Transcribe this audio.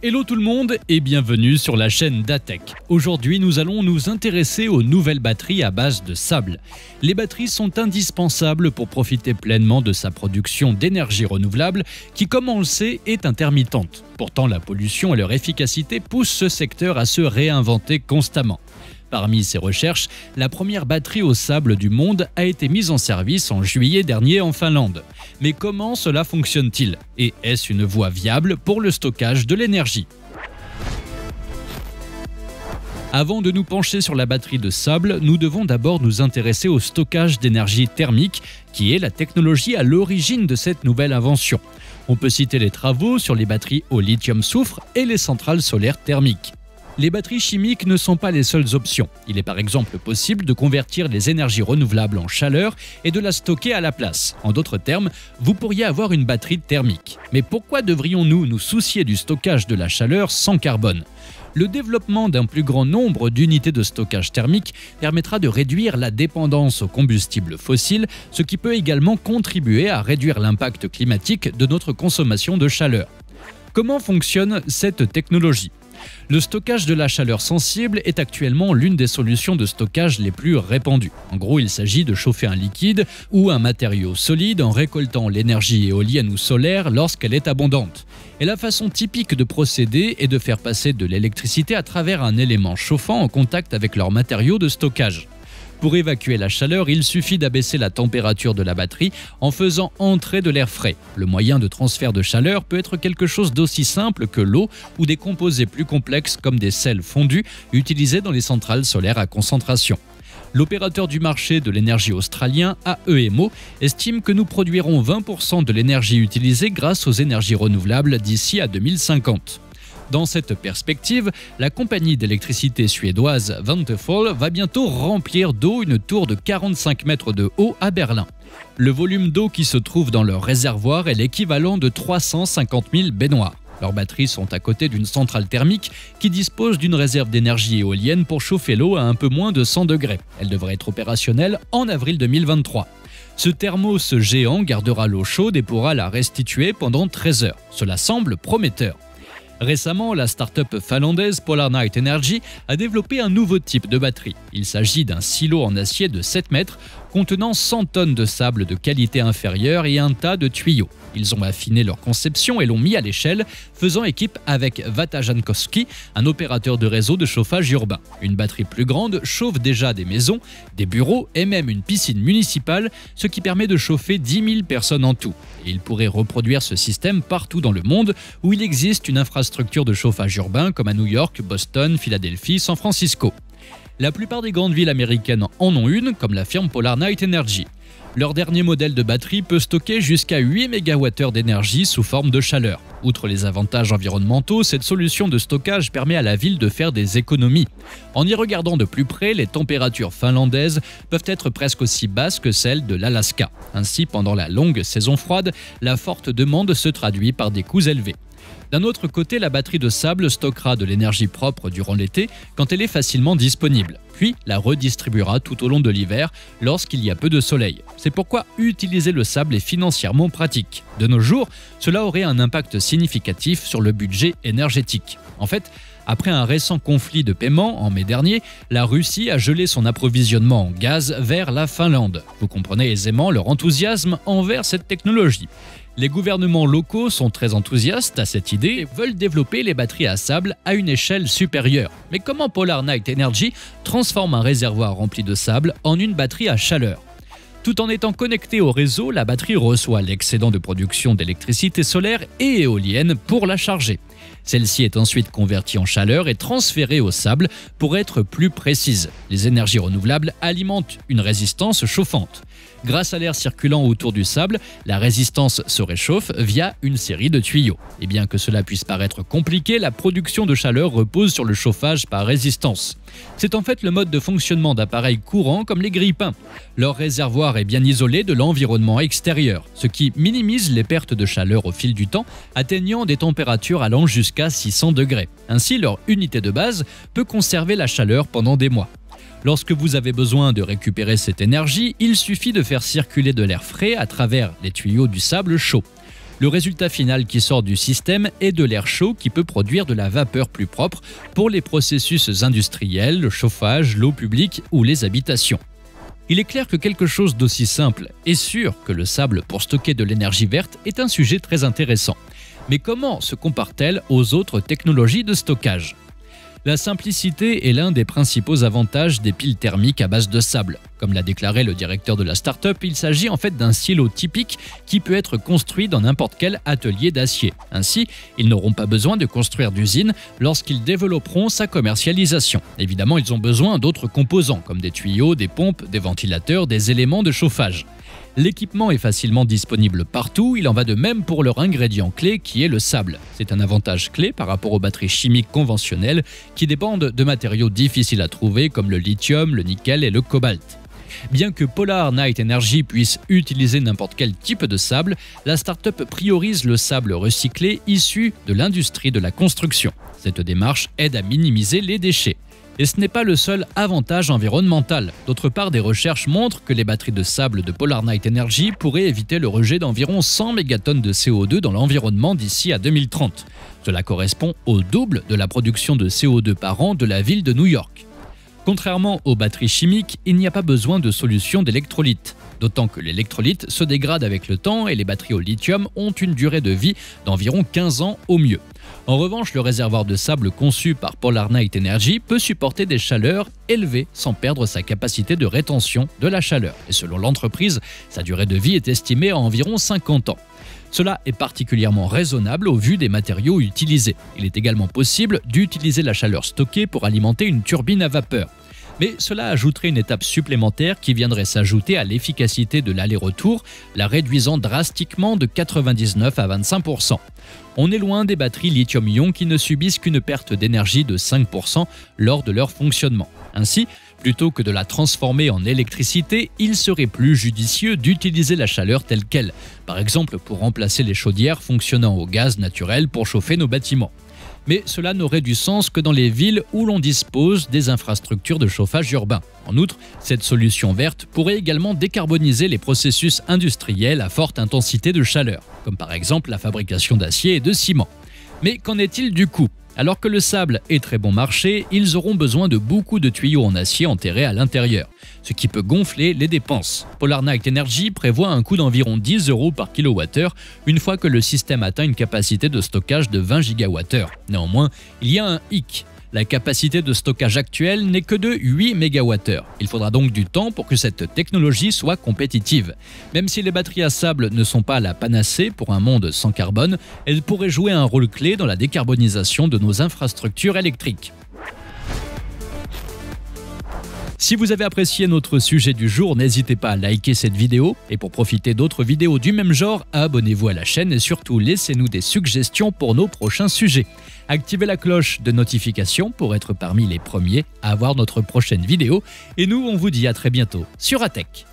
Hello tout le monde et bienvenue sur la chaîne Datech. Aujourd'hui, nous allons nous intéresser aux nouvelles batteries à base de sable. Les batteries sont indispensables pour profiter pleinement de sa production d'énergie renouvelable qui, comme on le sait, est intermittente. Pourtant, la pollution et leur efficacité poussent ce secteur à se réinventer constamment. Parmi ces recherches, la première batterie au sable du monde a été mise en service en juillet dernier en Finlande. Mais comment cela fonctionne-t-il? Et est-ce une voie viable pour le stockage de l'énergie? Avant de nous pencher sur la batterie de sable, nous devons d'abord nous intéresser au stockage d'énergie thermique, qui est la technologie à l'origine de cette nouvelle invention. On peut citer les travaux sur les batteries au lithium-soufre et les centrales solaires thermiques. Les batteries chimiques ne sont pas les seules options. Il est par exemple possible de convertir les énergies renouvelables en chaleur et de la stocker à la place. En d'autres termes, vous pourriez avoir une batterie thermique. Mais pourquoi devrions-nous nous soucier du stockage de la chaleur sans carbone ? Le développement d'un plus grand nombre d'unités de stockage thermique permettra de réduire la dépendance aux combustibles fossiles, ce qui peut également contribuer à réduire l'impact climatique de notre consommation de chaleur. Comment fonctionne cette technologie ? Le stockage de la chaleur sensible est actuellement l'une des solutions de stockage les plus répandues. En gros, il s'agit de chauffer un liquide ou un matériau solide en récoltant l'énergie éolienne ou solaire lorsqu'elle est abondante. Et la façon typique de procéder est de faire passer de l'électricité à travers un élément chauffant en contact avec leur matériau de stockage. Pour évacuer la chaleur, il suffit d'abaisser la température de la batterie en faisant entrer de l'air frais. Le moyen de transfert de chaleur peut être quelque chose d'aussi simple que l'eau ou des composés plus complexes comme des sels fondus utilisés dans les centrales solaires à concentration. L'opérateur du marché de l'énergie australien, AEMO, estime que nous produirons 20% de l'énergie utilisée grâce aux énergies renouvelables d'ici à 2050. Dans cette perspective, la compagnie d'électricité suédoise Vattenfall va bientôt remplir d'eau une tour de 45 mètres de haut à Berlin. Le volume d'eau qui se trouve dans leur réservoir est l'équivalent de 350 000 baignoires. Leurs batteries sont à côté d'une centrale thermique qui dispose d'une réserve d'énergie éolienne pour chauffer l'eau à un peu moins de 100 degrés. Elle devrait être opérationnelle en avril 2023. Ce thermos géant gardera l'eau chaude et pourra la restituer pendant 13 heures. Cela semble prometteur. Récemment, la start-up finlandaise Polar Night Energy a développé un nouveau type de batterie. Il s'agit d'un silo en acier de 7 mètres contenant 100 tonnes de sable de qualité inférieure et un tas de tuyaux. Ils ont affiné leur conception et l'ont mis à l'échelle, faisant équipe avec Vatajankowski, un opérateur de réseau de chauffage urbain. Une batterie plus grande chauffe déjà des maisons, des bureaux et même une piscine municipale, ce qui permet de chauffer 10 000 personnes en tout. Et il pourrait reproduire ce système partout dans le monde où il existe une infrastructure de chauffage urbain comme à New York, Boston, Philadelphie, San Francisco. La plupart des grandes villes américaines en ont une, comme l'affirme Polar Night Energy. Leur dernier modèle de batterie peut stocker jusqu'à 8 MWh d'énergie sous forme de chaleur. Outre les avantages environnementaux, cette solution de stockage permet à la ville de faire des économies. En y regardant de plus près, les températures finlandaises peuvent être presque aussi basses que celles de l'Alaska. Ainsi, pendant la longue saison froide, la forte demande se traduit par des coûts élevés. D'un autre côté, la batterie de sable stockera de l'énergie propre durant l'été quand elle est facilement disponible, puis la redistribuera tout au long de l'hiver lorsqu'il y a peu de soleil. C'est pourquoi utiliser le sable est financièrement pratique. De nos jours, cela aurait un impact significatif sur le budget énergétique. En fait, après un récent conflit de paiement en mai dernier, la Russie a gelé son approvisionnement en gaz vers la Finlande. Vous comprenez aisément leur enthousiasme envers cette technologie. Les gouvernements locaux sont très enthousiastes à cette idée et veulent développer les batteries à sable à une échelle supérieure. Mais comment Polar Night Energy transforme un réservoir rempli de sable en une batterie à chaleur ? Tout en étant connectée au réseau, la batterie reçoit l'excédent de production d'électricité solaire et éolienne pour la charger. Celle-ci est ensuite convertie en chaleur et transférée au sable pour être plus précise. Les énergies renouvelables alimentent une résistance chauffante. Grâce à l'air circulant autour du sable, la résistance se réchauffe via une série de tuyaux. Et bien que cela puisse paraître compliqué, la production de chaleur repose sur le chauffage par résistance. C'est en fait le mode de fonctionnement d'appareils courants comme les grille-pains. Leur réservoir est bien isolé de l'environnement extérieur, ce qui minimise les pertes de chaleur au fil du temps, atteignant des températures allant jusqu'à 600 degrés. Ainsi, leur unité de base peut conserver la chaleur pendant des mois. Lorsque vous avez besoin de récupérer cette énergie, il suffit de faire circuler de l'air frais à travers les tuyaux du sable chaud. Le résultat final qui sort du système est de l'air chaud qui peut produire de la vapeur plus propre pour les processus industriels, le chauffage, l'eau publique ou les habitations. Il est clair que quelque chose d'aussi simple et sûr que le sable pour stocker de l'énergie verte est un sujet très intéressant. Mais comment se compare-t-elle aux autres technologies de stockage ? La simplicité est l'un des principaux avantages des piles thermiques à base de sable. Comme l'a déclaré le directeur de la start-up, il s'agit en fait d'un silo typique qui peut être construit dans n'importe quel atelier d'acier. Ainsi, ils n'auront pas besoin de construire d'usine lorsqu'ils développeront sa commercialisation. Évidemment, ils ont besoin d'autres composants comme des tuyaux, des pompes, des ventilateurs, des éléments de chauffage. L'équipement est facilement disponible partout, il en va de même pour leur ingrédient clé qui est le sable. C'est un avantage clé par rapport aux batteries chimiques conventionnelles qui dépendent de matériaux difficiles à trouver comme le lithium, le nickel et le cobalt. Bien que Polar Night Energy puisse utiliser n'importe quel type de sable, la start-up priorise le sable recyclé issu de l'industrie de la construction. Cette démarche aide à minimiser les déchets. Et ce n'est pas le seul avantage environnemental. D'autre part, des recherches montrent que les batteries de sable de Polar Night Energy pourraient éviter le rejet d'environ 100 mégatonnes de CO2 dans l'environnement d'ici à 2030. Cela correspond au double de la production de CO2 par an de la ville de New York. Contrairement aux batteries chimiques, il n'y a pas besoin de solution d'électrolyte. D'autant que l'électrolyte se dégrade avec le temps et les batteries au lithium ont une durée de vie d'environ 15 ans au mieux. En revanche, le réservoir de sable conçu par Polar Night Energy peut supporter des chaleurs élevées sans perdre sa capacité de rétention de la chaleur. Et selon l'entreprise, sa durée de vie est estimée à environ 50 ans. Cela est particulièrement raisonnable au vu des matériaux utilisés. Il est également possible d'utiliser la chaleur stockée pour alimenter une turbine à vapeur. Mais cela ajouterait une étape supplémentaire qui viendrait s'ajouter à l'efficacité de l'aller-retour, la réduisant drastiquement de 99 à 25%. On est loin des batteries lithium-ion qui ne subissent qu'une perte d'énergie de 5% lors de leur fonctionnement. Ainsi, plutôt que de la transformer en électricité, il serait plus judicieux d'utiliser la chaleur telle qu'elle, par exemple pour remplacer les chaudières fonctionnant au gaz naturel pour chauffer nos bâtiments. Mais cela n'aurait du sens que dans les villes où l'on dispose des infrastructures de chauffage urbain. En outre, cette solution verte pourrait également décarboniser les processus industriels à forte intensité de chaleur, comme par exemple la fabrication d'acier et de ciment. Mais qu'en est-il du coût ? Alors que le sable est très bon marché, ils auront besoin de beaucoup de tuyaux en acier enterrés à l'intérieur, ce qui peut gonfler les dépenses. Polar Night Energy prévoit un coût d'environ 10 € par kilowattheure une fois que le système atteint une capacité de stockage de 20 GWh. Néanmoins, il y a un hic. La capacité de stockage actuelle n'est que de 8 MWh. Il faudra donc du temps pour que cette technologie soit compétitive. Même si les batteries à sable ne sont pas la panacée pour un monde sans carbone, elles pourraient jouer un rôle clé dans la décarbonisation de nos infrastructures électriques. Si vous avez apprécié notre sujet du jour, n'hésitez pas à liker cette vidéo. Et pour profiter d'autres vidéos du même genre, abonnez-vous à la chaîne et surtout laissez-nous des suggestions pour nos prochains sujets. Activez la cloche de notification pour être parmi les premiers à voir notre prochaine vidéo. Et nous, on vous dit à très bientôt sur ATech.